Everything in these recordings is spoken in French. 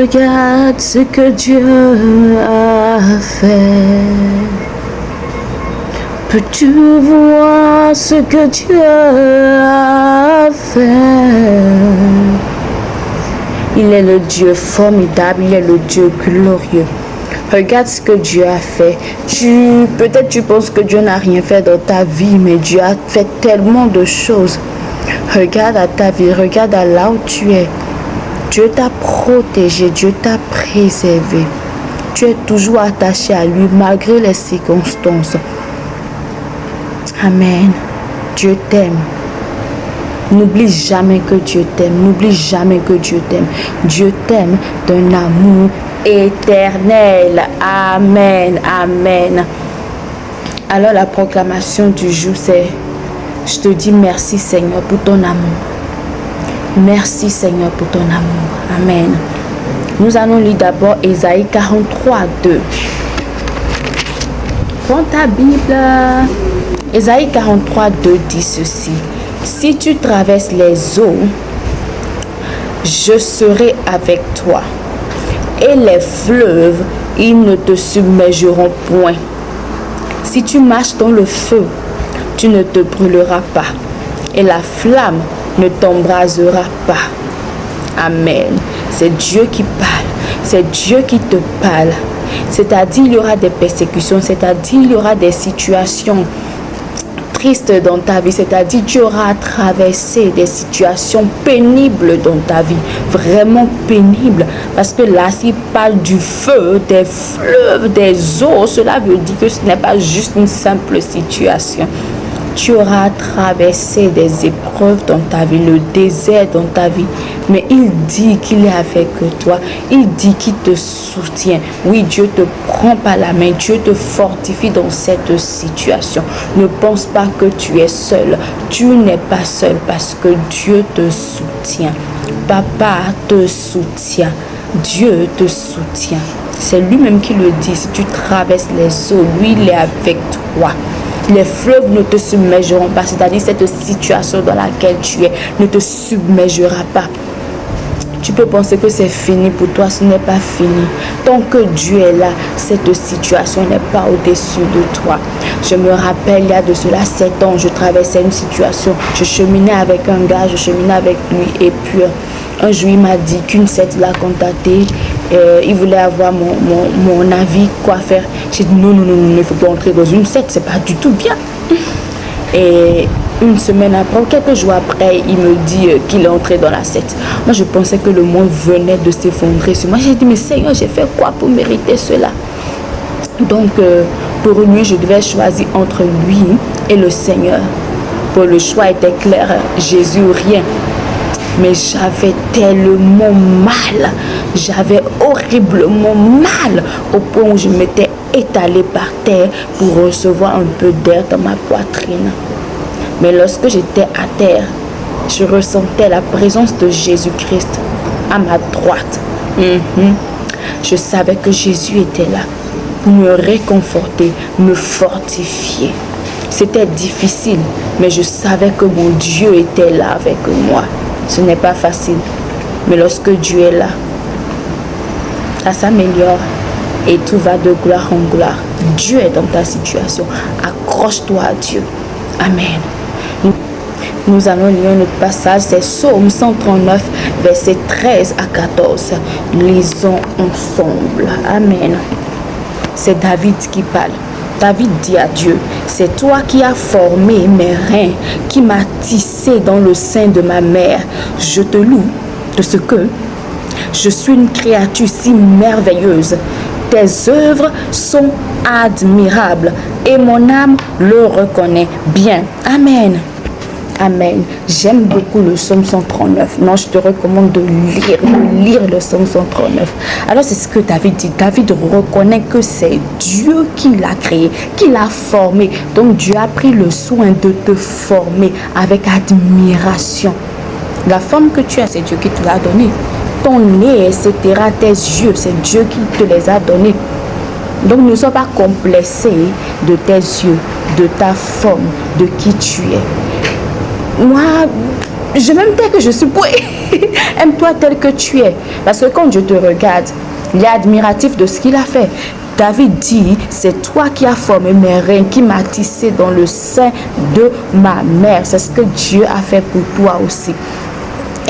Regarde ce que Dieu a fait. Peux-tu voir ce que Dieu a fait? Il est le Dieu formidable, il est le Dieu glorieux. Regarde ce que Dieu a fait. Peut-être tu penses que Dieu n'a rien fait dans ta vie, mais Dieu a fait tellement de choses. Regarde à ta vie, regarde à là où tu es. Dieu t'a protégé, Dieu t'a préservé. Tu es toujours attaché à lui malgré les circonstances. Amen. Dieu t'aime. N'oublie jamais que Dieu t'aime. N'oublie jamais que Dieu t'aime. Dieu t'aime d'un amour éternel. Amen. Amen. Alors la proclamation du jour, c'est: je te dis merci Seigneur pour ton amour. Merci Seigneur pour ton amour. Amen. Nous allons lire d'abord Ésaïe 43, 2. Prends ta Bible. Ésaïe 43, 2 dit ceci: si tu traverses les eaux, je serai avec toi. Et les fleuves, ils ne te submergeront point. Si tu marches dans le feu, tu ne te brûleras pas. Et la flamme ne t'embrasera pas. Amen. C'est Dieu qui parle. C'est Dieu qui te parle. C'est-à-dire, il y aura des persécutions. C'est-à-dire, il y aura des situations tristes dans ta vie, c'est-à-dire tu auras traversé des situations pénibles dans ta vie, vraiment pénibles, parce que là, s'il parle du feu, des fleuves, des eaux, cela veut dire que ce n'est pas juste une simple situation. Tu auras traversé des épreuves dans ta vie, le désert dans ta vie, mais il dit qu'il est avec toi, il dit qu'il te soutient. Oui, Dieu te prend par la main, Dieu te fortifie dans cette situation. Ne pense pas que tu es seul, tu n'es pas seul parce que Dieu te soutient. Papa te soutient, Dieu te soutient. C'est lui-même qui le dit. Si tu traverses les eaux, lui, il est avec toi. Les fleuves ne te submergeront pas, c'est-à-dire cette situation dans laquelle tu es ne te submergera pas. Tu peux penser que c'est fini pour toi, ce n'est pas fini. Tant que Dieu est là, cette situation n'est pas au-dessus de toi. Je me rappelle, il y a de cela 7 ans, je traversais une situation. Je cheminais avec un gars, je cheminais avec lui, et puis un jour il m'a dit qu'une secte l'a contacté. Il voulait avoir mon avis, quoi faire. J'ai dit non, il ne faut pas entrer dans une secte, c'est pas du tout bien. Et une semaine après, ou quelques jours après, il me dit qu'il est entré dans la secte. Moi, je pensais que le monde venait de s'effondrer sur moi. J'ai dit, mais Seigneur, j'ai fait quoi pour mériter cela? Donc, pour lui, je devais choisir entre lui et le Seigneur. Pour le choix était clair, Jésus ou rien. Mais j'avais tellement mal, j'avais horriblement mal, au point où je m'étais étalée par terre pour recevoir un peu d'air dans ma poitrine. Mais lorsque j'étais à terre, je ressentais la présence de Jésus-Christ à ma droite. Je savais que Jésus était là pour me réconforter, me fortifier. C'était difficile, mais je savais que mon Dieu était là avec moi. Ce n'est pas facile, mais lorsque Dieu est là, ça s'améliore et tout va de gloire en gloire. Dieu est dans ta situation. Accroche-toi à Dieu. Amen. Nous allons lire notre passage, c'est Psaume 139, versets 13 à 14. Lisons ensemble. Amen. C'est David qui parle. David dit à Dieu, c'est toi qui as formé mes reins, qui m'as tissé dans le sein de ma mère. Je te loue de ce que je suis une créature si merveilleuse. Tes œuvres sont admirables et mon âme le reconnaît bien. Amen. Amen. J'aime beaucoup le psaume 139. Non, je te recommande de lire le psaume 139. Alors, c'est ce que David dit. David reconnaît que c'est Dieu qui l'a créé, qui l'a formé. Donc, Dieu a pris le soin de te former avec admiration. La forme que tu as, c'est Dieu qui te l'a donnée. Ton nez, etc., tes yeux, c'est Dieu qui te les a donnés. Donc, ne sois pas complexé de tes yeux, de ta forme, de qui tu es. Moi, je m'aime tel que je suis. Aime-toi tel que tu es. Parce que quand Dieu te regarde, il est admiratif de ce qu'il a fait. David dit, c'est toi qui as formé mes reins, qui m'as tissé dans le sein de ma mère. C'est ce que Dieu a fait pour toi aussi.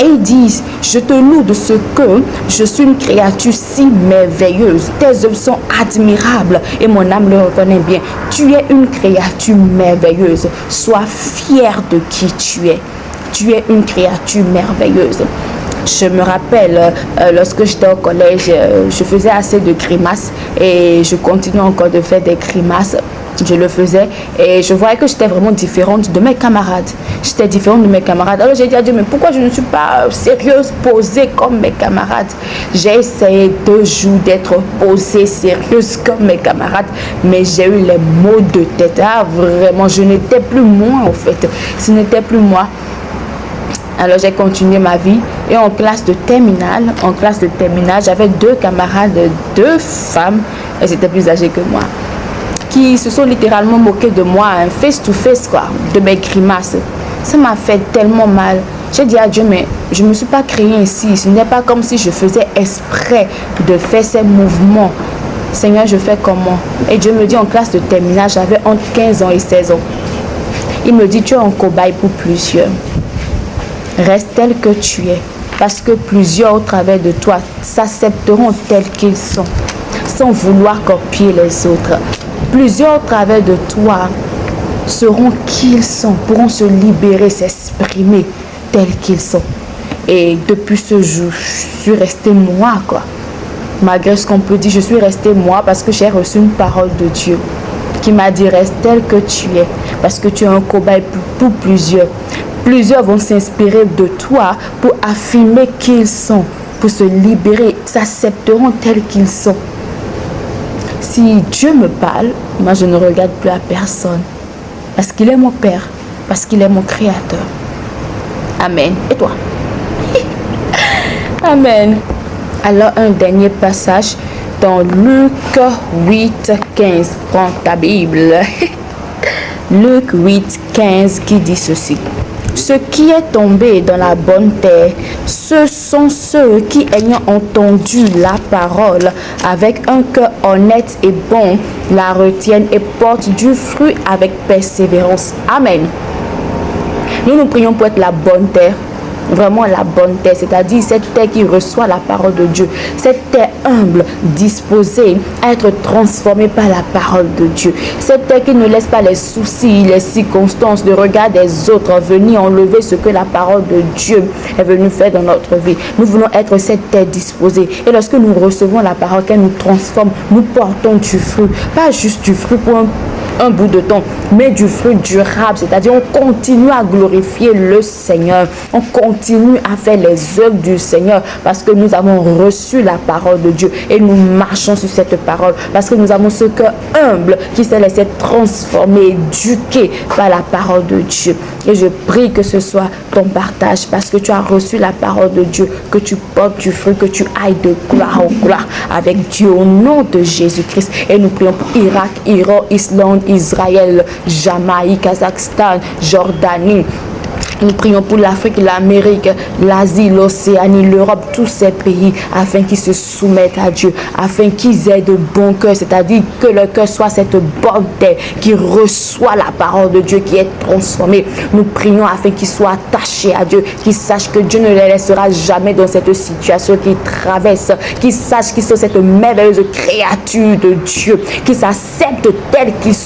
Et ils disent, je te loue de ce que je suis une créature si merveilleuse. Tes œuvres sont admirables et mon âme le reconnaît bien. Tu es une créature merveilleuse. Sois fier de qui tu es. Tu es une créature merveilleuse. Je me rappelle, lorsque j'étais au collège, je faisais assez de grimaces et je continue encore de faire des grimaces. Je le faisais et je voyais que j'étais vraiment différente de mes camarades. J'étais différente de mes camarades. Alors j'ai dit à Dieu, mais pourquoi je ne suis pas sérieuse, posée comme mes camarades? J'ai essayé 2 jours d'être posée, sérieuse comme mes camarades, mais j'ai eu les maux de tête. Ah, vraiment, je n'étais plus moi en fait. Ce n'était plus moi. Alors j'ai continué ma vie et en classe de terminale, j'avais 2 camarades, 2 femmes, elles étaient plus âgées que moi, qui se sont littéralement moquées de moi, face to face quoi, de mes grimaces. Ça m'a fait tellement mal. J'ai dit à Dieu, mais je ne me suis pas créée ici. Ce n'est pas comme si je faisais exprès de faire ces mouvements. Seigneur, je fais comment? Et Dieu me dit en classe de terminale, j'avais entre 15 ans et 16 ans. Il me dit, tu es un cobaye pour plusieurs. Reste tel que tu es, parce que plusieurs au travers de toi s'accepteront tels qu'ils sont, sans vouloir copier les autres. Plusieurs au travers de toi seront qui ils sont, pourront se libérer, s'exprimer tels qu'ils sont. Et depuis ce jour, je suis restée moi, quoi. Malgré ce qu'on peut dire, je suis restée moi parce que j'ai reçu une parole de Dieu qui m'a dit, reste tel que tu es, parce que tu es un cobaye pour plusieurs. Plusieurs vont s'inspirer de toi pour affirmer qui ils sont, pour se libérer, s'accepteront tels qu'ils sont. Si Dieu me parle, moi je ne regarde plus à personne, parce qu'il est mon Père, parce qu'il est mon Créateur. Amen. Et toi? Amen. Alors un dernier passage dans Luc 8, 15. Prends ta Bible. Luc 8, 15 qui dit ceci. Ce qui est tombé dans la bonne terre, ce sont ceux qui, ayant entendu la parole avec un cœur honnête et bon, la retiennent et portent du fruit avec persévérance. Amen. Nous prions pour être la bonne terre. Vraiment la bonne terre, c'est-à-dire cette terre qui reçoit la parole de Dieu, cette terre humble, disposée à être transformée par la parole de Dieu, cette terre qui ne laisse pas les soucis, les circonstances, le regard des autres venir enlever ce que la parole de Dieu est venue faire dans notre vie. Nous voulons être cette terre disposée et lorsque nous recevons la parole, qu'elle nous transforme, nous portons du fruit, pas juste du fruit pour un bout de temps, mais du fruit durable, c'est-à-dire on continue à glorifier le Seigneur, on continue à faire les œuvres du Seigneur parce que nous avons reçu la parole de Dieu et nous marchons sur cette parole parce que nous avons ce cœur humble qui s'est laissé transformer, éduquer par la parole de Dieu. Et je prie que ce soit ton partage parce que tu as reçu la parole de Dieu, que tu portes du fruit, que tu ailles de gloire en gloire avec Dieu au nom de Jésus-Christ. Et nous prions pour Irak, Iran, Islande, Israël, Jamaïque, Kazakhstan, Jordanie. Nous prions pour l'Afrique, l'Amérique, l'Asie, l'Océanie, l'Europe, tous ces pays, afin qu'ils se soumettent à Dieu, afin qu'ils aient de bons cœurs, c'est-à-dire que leur cœur soit cette bonne terre qui reçoit la parole de Dieu, qui est transformée. Nous prions afin qu'ils soient attachés à Dieu, qu'ils sachent que Dieu ne les laissera jamais dans cette situation qu'ils traversent, qu'ils sachent qu'ils sont cette merveilleuse créature de Dieu, qu'ils s'acceptent tels qu'ils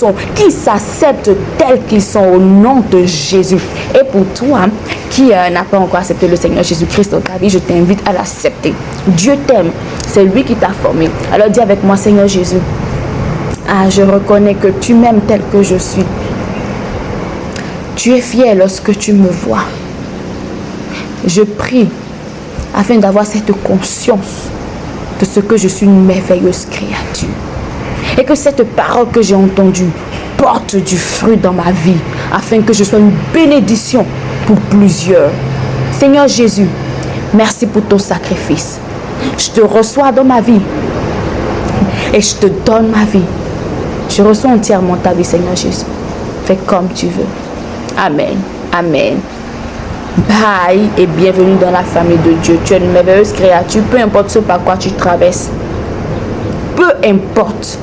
sont, au nom de Jésus. Et pour toi qui n'a pas encore accepté le Seigneur Jésus-Christ dans ta vie, je t'invite à l'accepter. Dieu t'aime, c'est lui qui t'a formé. Alors dis avec moi, Seigneur Jésus, je reconnais que tu m'aimes tel que je suis. Tu es fier lorsque tu me vois. Je prie afin d'avoir cette conscience de ce que je suis une merveilleuse créature. Et que cette parole que j'ai entendue porte du fruit dans ma vie, afin que je sois une bénédiction pour plusieurs. Seigneur Jésus, merci pour ton sacrifice. Je te reçois dans ma vie et je te donne ma vie. Je reçois entièrement ta vie, Seigneur Jésus. Fais comme tu veux. Amen. Amen. Bye et bienvenue dans la famille de Dieu. Tu es une merveilleuse créature, peu importe ce par quoi tu traverses. Peu importe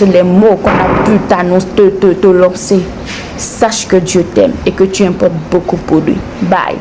les mots qu'on a pu t'annoncer, te lancer. Sache que Dieu t'aime et que tu importes beaucoup pour lui. Bye.